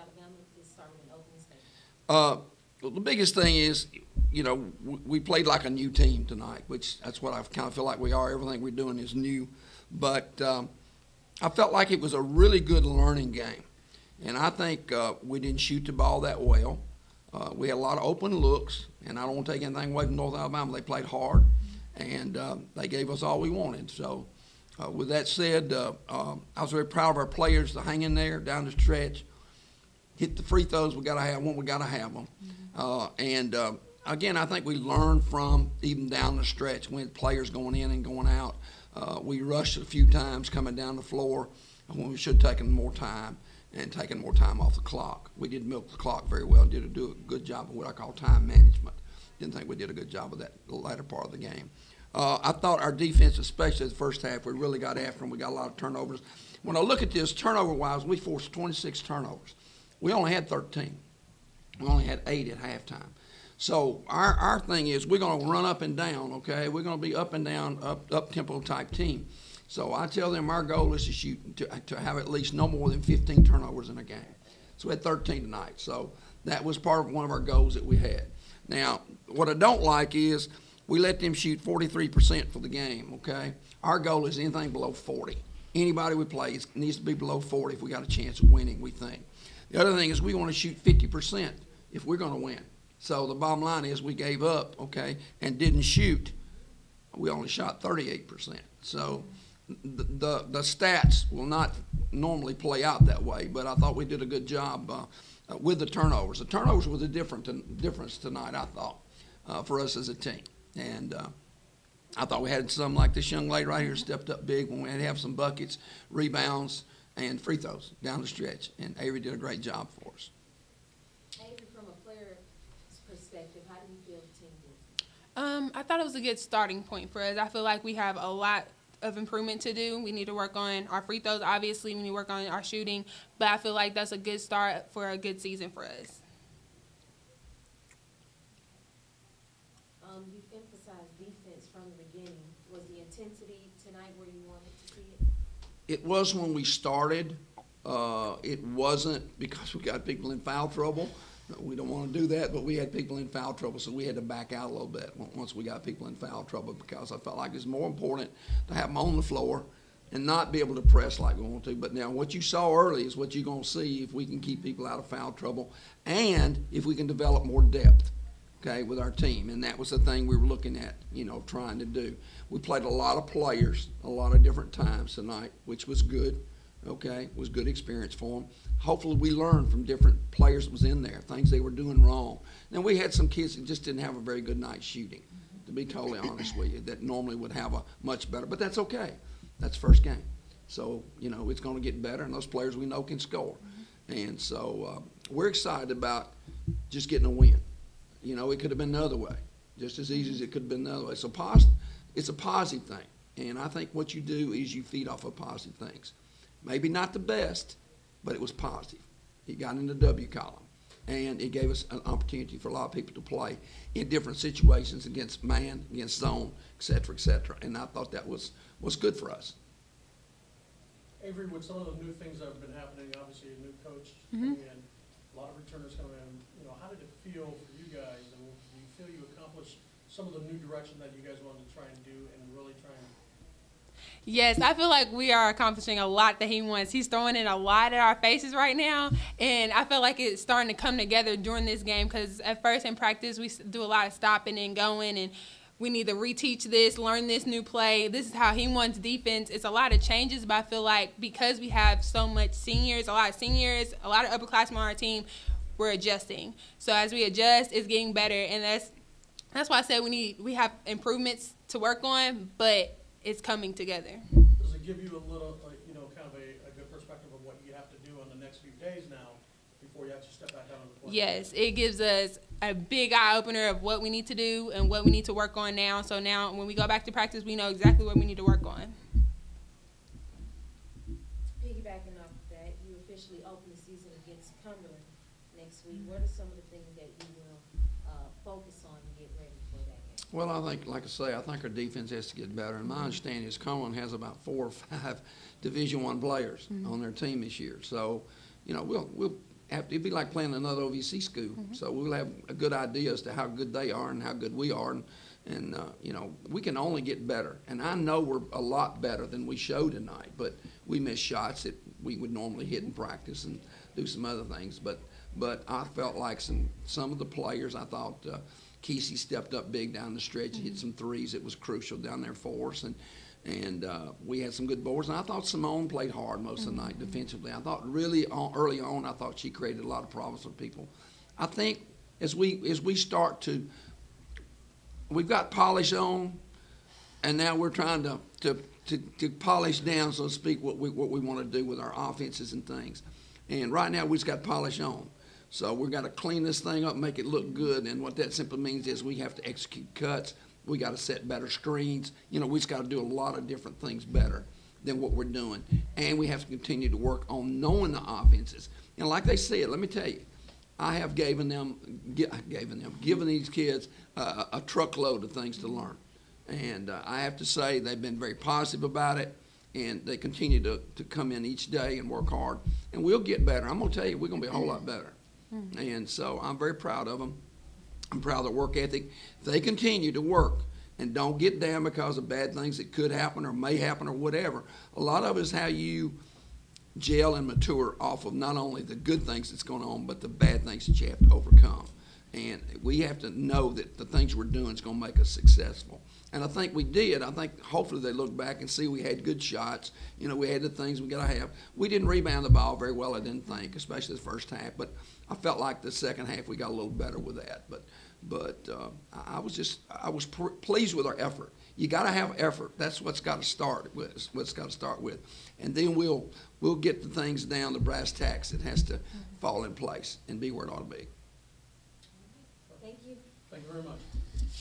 Alabama is starting in opening statement? Well, the biggest thing is, we played like a new team tonight, which that's what I kind of feel like we are. Everything we're doing is new. But I felt like it was a really good learning game. And I think we didn't shoot the ball that well. We had a lot of open looks, and I don't want to take anything away from North Alabama. They played hard, and they gave us all we wanted. So with that said, I was very proud of our players to hang in there down the stretch, hit the free throws we got to have when we got to have them. Again, I think we learned from even down the stretch when players going in and going out. We rushed a few times coming down the floor when we should have taken more time and taking more time off the clock. We did milk the clock very well, do a good job of what I call time management. Didn't think we did a good job of that the latter part of the game. I thought our defense, especially the first half, we really got after them. We got a lot of turnovers. When I look at this, turnover-wise, we forced 26 turnovers. We only had 13. We only had 8 at halftime. So our thing is we're going to run up and down, okay? We're going to be up and down, up-tempo type team. So I tell them our goal is to have at least no more than 15 turnovers in a game. So we had 13 tonight. So that was part of one of our goals that we had. Now, what I don't like is we let them shoot 43% for the game, okay? Our goal is anything below 40. Anybody we play needs to be below 40 if we got a chance of winning, we think. The other thing is we want to shoot 50% if we're going to win. So the bottom line is we gave up, okay, and didn't shoot. We only shot 38%. So the stats will not normally play out that way, but I thought we did a good job with the turnovers. The turnovers was a difference tonight, I thought, for us as a team. And I thought we had some like this young lady right here stepped up big when we had to have some buckets, rebounds, and free throws down the stretch. And Avery did a great job for us. Avery, from a player's perspective, how do you feel the team did? I thought it was a good starting point for us. I feel like we have a lot of improvement to do. We need to work on our free throws, obviously. We need to work on our shooting. But I feel like that's a good start for a good season for us. You've emphasized defense from the beginning. Was the intensity tonight where you wanted to see it? It was when we started. It wasn't because we got people in foul trouble. We don't want to do that, but we had people in foul trouble, so we had to back out a little bit once we got people in foul trouble because I felt like it's more important to have them on the floor and not be able to press like we want to. But now what you saw early is what you're going to see if we can keep people out of foul trouble and if we can develop more depth, okay, with our team. And that was the thing we were looking at, trying to do. We played a lot of players a lot of different times tonight, which was good. Okay, it was good experience for them. Hopefully we learned from different players that was in there, things they were doing wrong. Now we had some kids that just didn't have a very good night shooting, to be totally honest with you, that normally would have a much better, but that's okay. That's first game. So, it's going to get better, and those players we know can score. And so we're excited about just getting a win. It could have been the other way, just as easy as it could have been the other way. So it's a positive thing, and I think what you do is you feed off of positive things. Maybe not the best, but it was positive. It got in the W column, and it gave us an opportunity for a lot of people to play in different situations against man, against zone, et cetera, et cetera. And I thought that was good for us. Avery, with some of the new things that have been happening, obviously a new coach coming in, a lot of returners coming in, how did it feel for you guys? And do you feel you accomplished some of the new direction that you guys wanted to try and do and really try and? Yes, I feel like we are accomplishing a lot that he wants. He's throwing in a lot at our faces right now, and I feel like it's starting to come together during this game because at first in practice we do a lot of stopping and going, and we need to reteach this, learn this new play. This is how he wants defense. It's a lot of changes, but I feel like because we have so much seniors, a lot of upperclassmen on our team, we're adjusting. So as we adjust, it's getting better, and that's why I said we have improvements to work on, but it's coming together. Does it give you a little, kind of a good perspective of what you have to do on the next few days now before you actually step back out on the court? Yes, it gives us a big eye-opener of what we need to do and what we need to work on now. So now when we go back to practice, we know exactly what we need to work on. Piggybacking off of that, you officially open the season against Cumberland next week. What are some of the things that you will focus on to get ready for that game? Well, I think, like I say, I think our defense has to get better. And my understanding is Cumberland has about 4 or 5 Division I players on their team this year. So, we'll it'd be like playing another OVC school. So we'll have a good idea as to how good they are and how good we are. And you know, we can only get better. And I know we're a lot better than we showed tonight, but we missed shots that we would normally hit in practice and do some other things. But I felt like some of the players, I thought Kesey stepped up big down the stretch, hit some threes. It was crucial down there for us. And we had some good boards. And I thought Simone played hard most of the night defensively. I thought really early on, I thought she created a lot of problems for people. I think as we start to, we've got polish on, and now we're trying to polish down, so to speak, what we want to do with our offenses and things. And right now we just got polish on. So we've got to clean this thing up, make it look good. And what that simply means is we have to execute cuts. We got to set better screens. You know, we just got to do a lot of different things better than what we're doing. And we have to continue to work on knowing the offenses. And like they said, let me tell you, I have given these kids a truckload of things to learn. And I have to say they've been very positive about it, and they continue to come in each day and work hard. And we'll get better. I'm going to tell you, we're going to be a whole lot better. And so I'm very proud of them. I'm proud of their work ethic. If they continue to work and don't get down because of bad things that could happen or may happen or whatever, a lot of it is how you gel and mature off of not only the good things that's going on, but the bad things that you have to overcome. And we have to know that the things we're doing is going to make us successful. And I think we did. I think hopefully they look back and see we had good shots. You know, we had the things we got to have. We didn't rebound the ball very well, I didn't think, especially the first half. But I felt like the second half we got a little better with that. But I was pleased with our effort. You got to have effort. That's what's got to start with. And then we'll get the things down, the brass tacks. It has to fall in place and be where it ought to be. Thank you. Thank you very much.